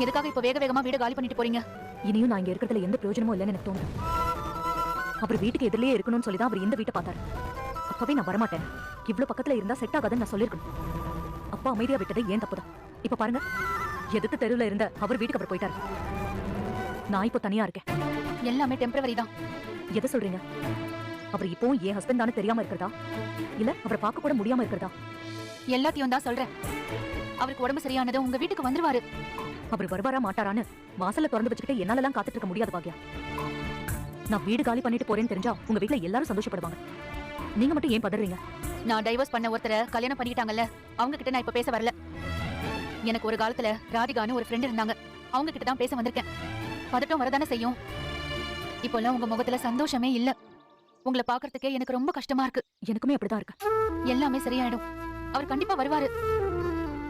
எதுக்காக இப்ப வேக வேகமா வீட காலி பண்ணிட்டு போறீங்க? இனியும் நான் இங்க இருக்கிறதுல எந்த பிரயோஜனமும் இல்லைன்னு எனக்கு தோணுது. அவர் வீட்டுக்கு எதிரிலேயே இருக்கணும்னு சொல்லிதான் அவர் இந்த வீட்டை பார்த்தாரு. அப்பவே நான் வரமாட்டேன், இவ்வளவு பக்கத்துல இருந்தா செட் ஆகாதுன்னு நான் சொல்லிருக்கணும். அப்பா அமைதியா விட்டது ஏன் தப்புதான். இப்ப பாருங்க, எதிர்த்து தெருவுல இருந்த அவர் வீட்டுக்கு அவர் போயிட்டாரு. நான் இப்போ தனியா இருக்கேன். எல்லாமே டெம்பரவரி தான். எதை சொல்றீங்க? அவர் இப்பவும் என் ஹஸ்பண்ட் தானே தெரியாம இருக்கிறதா, இல்ல அவரை பார்க்க கூட முடியாம இருக்கிறதா? எல்லாத்தையும் தான் சொல்றேன். அவருக்கு உடம்பு சரியானது உங்க வீட்டுக்கு வந்துருவாரு. அவர் வருவாரா மாட்டாரான்னு வாசல்ல திறந்து வச்சுக்கிட்டு என்னால எல்லாம் காத்துட்டு இருக்க முடியாது பாக்யா. நான் வீடு காலி பண்ணிட்டு போறேன்னு தெரிஞ்சா உங்க வீட்டுல எல்லாரும் சந்தோஷப்படுவாங்க. நீங்க மட்டும் ஏன் பதறீங்க? நான் டைவர்ஸ் பண்ண ஒருத்தரை கல்யாணம் பண்ணிட்டாங்கல்ல, அவங்க கிட்ட நான் இப்ப பேச வரல. எனக்கு ஒரு காலத்துல ராதிகான்னு ஒரு ஃப்ரெண்ட் இருந்தாங்க, அவங்க கிட்ட தான் பேச வந்திருக்கேன். பதட்டம் வரதானே செய்யும். இப்போல்லாம் உங்க முகத்துல சந்தோஷமே இல்ல. உங்களை பாக்குறதுக்கே எனக்கு ரொம்ப கஷ்டமா இருக்கு. எனக்குமே அப்படிதான் இருக்கு. எல்லாமே சரியாயிடும். அவர் கண்டிப்பா வருவாரு.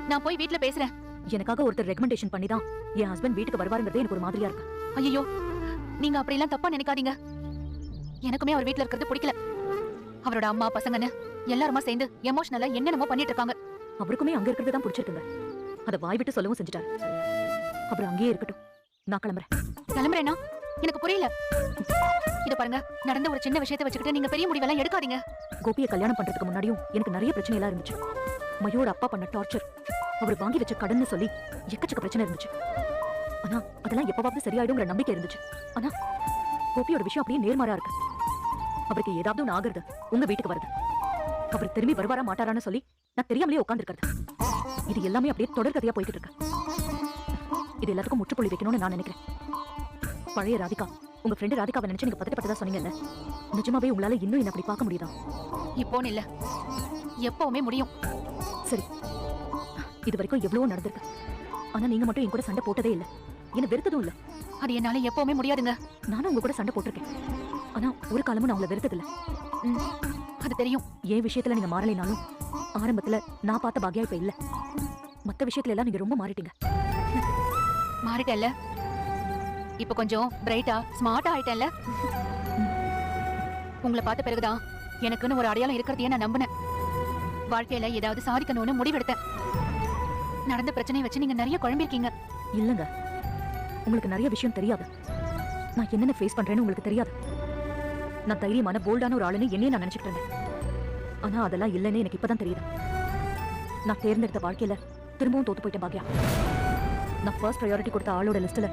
நான் போய் வீட்டுல பேசுறேன். எனக்காக ஒருத்தர் ரெக்கமெண்டேஷன் பண்ணி தான் என் ஹஸ்பண்ட் வீட்டுக்கு வருவாருங்கிறதே எனக்கு ஒரு மாதிரியா இருக்கு. ஐயோ, நீங்க அப்படி எல்லாம் தப்பா நினைக்காதீங்க. எனக்குமே அவர் வீட்டுல இருக்கிறது பிடிக்கல. அவரோட அம்மா பசங்கன்னு எல்லாருமா சேர்ந்து எமோஷனலா என்னென்னமோ பண்ணிட்டு இருக்காங்க. அவருக்குமே அங்க இருக்கிறது தான் பிடிச்சிருக்குங்க. அதை வாய் விட்டு சொல்லவும் செஞ்சுட்டாரு. அப்புறம் அங்கேயே இருக்கட்டும், நான் கிளம்புறேன். கிளம்புறேன்னா எனக்கு புரியல. இத பாருங்க, நடந்த ஒரு சின்ன விஷயத்தை வச்சுக்கிட்டு நீங்க பெரிய முடிவெல்லாம் எடுக்காதீங்க. கோபியை கல்யாணம் பண்றதுக்கு முன்னாடியும் எனக்கு நிறைய பிரச்சனை எல்லாம் இருந்துச்சு. மயோட அப்பா பண்ண டார்ச்சர், அவர் வாங்கி வச்ச கடன் சொல்லி எக்கச்சக்க பிரச்சனை இருந்துச்சு. ஆனா அதெல்லாம் எப்பவாவது சரியாயிடுங்கிற நம்பிக்கை இருந்துச்சு. ஆனா கோபியோட விஷயம் அப்படியே நேர்மாறா இருக்கு. அவருக்கு ஏதாவது ஒன்று ஆகுறது உங்க வீட்டுக்கு வருது. அவர் திரும்பி வருவாரா மாட்டாரான்னு சொல்லி நான் தெரியாமலே உட்காந்துருக்கிறது. இது எல்லாமே அப்படியே தொடர்கதையா போய்கிட்டு இருக்கு. இது எல்லாத்துக்கும் முற்றுப்புள்ளி வைக்கணும்னு நான் நினைக்கிறேன். பழைய ராதிகா, உங்க ஃப்ரெண்டு ராதிகாவை நினைச்சு நீங்க பதட்டப்பட்டதா சொன்னீங்கல்ல, நிஜமாவே உங்களால இன்னும் என்ன அப்படி பார்க்க முடியுதா? இப்போன்னு இல்ல, எப்பவுமே முடியும். சரி, இது வரைக்கும் எவ்வளவோ நடந்திருக்கு. ஆனா நீங்க மட்டும் என் கூட சண்டை போட்டதே இல்ல, என்ன வெறுத்ததும் இல்ல. அது என்னால எப்பவுமே முடியாதுங்க. நானும் உங்க கூட சண்டை போட்டிருக்கேன், ஆனா ஒரு காலமும் நான் உங்களை வெறுத்தது இல்ல. அது தெரியும். என் விஷயத்துல நீங்க மாறலைனாலும் ஆரம்பத்துல நான் பார்த்த பாக்யா இப்ப இல்ல. மத்த விஷயத்துல எல்லாம் நீங்க ரொம்ப மாறிட்டீங்க. மாறிட்டேன்ல, இப்ப கொஞ்சம் பிரைட்டா ஸ்மார்ட்டா ஆயிட்டேன்ல. உங்களை பார்த்த பிறகுதான் எனக்குன்னு ஒரு அடையாளம் இருக்கிறதையே நான் நம்பினேன். வாழ்க்கையில ஏதாவது சாதிக்கணும்னு முடிவெடுத்தேன். நடந்த பிரச்சனையை வச்சு நீங்க நிறைய குழம்பிருக்கீங்க. இல்லங்க, உங்களுக்கு நிறைய விஷயம் தெரியாது. நான் என்னென்ன ஃபேஸ் பண்றேன்னு உங்களுக்கு தெரியாது. நான் தைரியமான போல்டான ஒரு ஆளுன்னு என்னையே நான் நினைச்சிட்டு இருந்தேன். ஆனா அதெல்லாம் இல்லைன்னு எனக்கு இப்பதான் தெரியுது. நான் தேர்ந்தெடுத்த வாழ்க்கையில திரும்பவும் தோத்து போயிட்டேன் பாக்யா. நான் ஃபர்ஸ்ட் ப்ரையாரிட்டி கொடுத்த ஆளோட லிஸ்ட்ல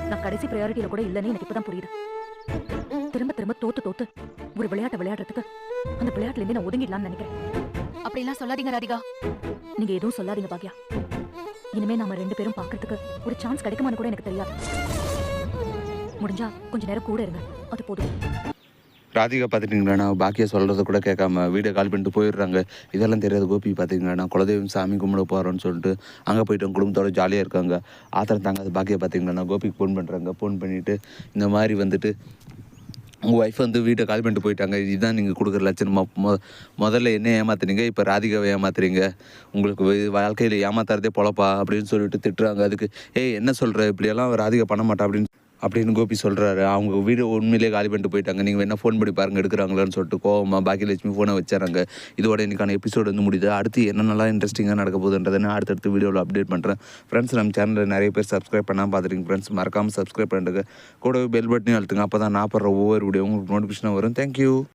நான் கடைசி ப்ரையாரிட்டியில கூட இல்லைன்னு எனக்கு இப்பதான் புரியுது. திரும்ப திரும்ப தோத்து ஒரு விளையாட்டை விளையாடுறதுக்கு அந்த விளையாட்டுல இருந்து நான் ஒதுங்கிடலாம்னு நினைக்கிறேன். அப்படிலாம் சொல்லாதீங்க ராதிகா. நீங்க எதுவும் சொல்லாதீங்க பாக்யா. இனிமே நாம ரெண்டு பேரும் பாக்குறதுக்கு ஒரு சான்ஸ் கிடைக்குமான்னு கூட எனக்கு தெரியாது. முடிஞ்சா கொஞ்ச நேரம் கூட இருங்க, அது போதும். ராதிகா பார்த்துட்டிங்களா, பாக்கியா சொல்கிறத கூட கேட்காம வீடியோ கால் பண்ணிட்டு போயிடுறாங்க. இதெல்லாம் தெரியாது கோபி பார்த்திங்களா, குலதெய்வம் சாமி கும்பிட போகிறோன்னு சொல்லிட்டு அங்கே போய்ட்டு குடும்பத்தோடு ஜாலியாக இருக்காங்க. ஆத்திரம் தாங்க பாக்கியா பார்த்திங்களா, கோபிக்கு ஃபோன் பண்ணுறாங்க. ஃபோன் பண்ணிவிட்டு இந்த மாதிரி வந்துட்டு உங்கள் ஒய்ஃப் வந்து வீட்டை கால் பண்ணிட்டு போயிட்டாங்க, இதுதான் நீங்கள் கொடுக்குற லட்சணமாக. முதல்ல என்ன ஏமாத்துறீங்க, இப்போ ராதிகாவை ஏமாத்துறீங்க, உங்களுக்கு வாழ்க்கையில் ஏமாத்துறதே பொழப்பா அப்படின்னு சொல்லிட்டு திட்டுறாங்க. அதுக்கு என்ன சொல்கிற, இப்படியெல்லாம் ராதிகா பண்ண மாட்டா அப்படின்னு கோபி சொல்கிறாரு. அவங்க வீடு உண்மையிலேயே காலி பண்ணிட்டு போயிட்டாங்க, நீங்கள் வேணால் ஃபோன் பண்ணி பாருங்கள் எடுக்கிறாங்களான்னு சொல்லிட்டு கோவமாக பாக்கியலட்சுமி ஃபோனை வச்சுறாங்க. இதோட இன்றைக்கான எபிசோடு வந்து முடியுது. அடுத்து என்னென்னலாம் இன்ட்ரெஸ்டிங்காக நடக்க போகுதுன்றதை நான் அடுத்தடுத்து வீடியோவில் அப்டேட் பண்ணுறேன். ஃப்ரெண்ட்ஸ், நம்ம சேனலில் நிறைய பேர் சப்ஸ்கிரைப் பண்ணால் பார்த்துருங்க. ஃப்ரெண்ட்ஸ், மறக்காமல் சப்ஸ்கிரைப் பண்ணுங்க. கூடவே பெல் பட்டனையும் அழுத்துங்க. அப்போ தான் நான் போடுற ஒவ்வொரு வீடியோ உங்களுக்கு நோட்டிஃபிகேஷனாக வரும். தேங்க்யூ.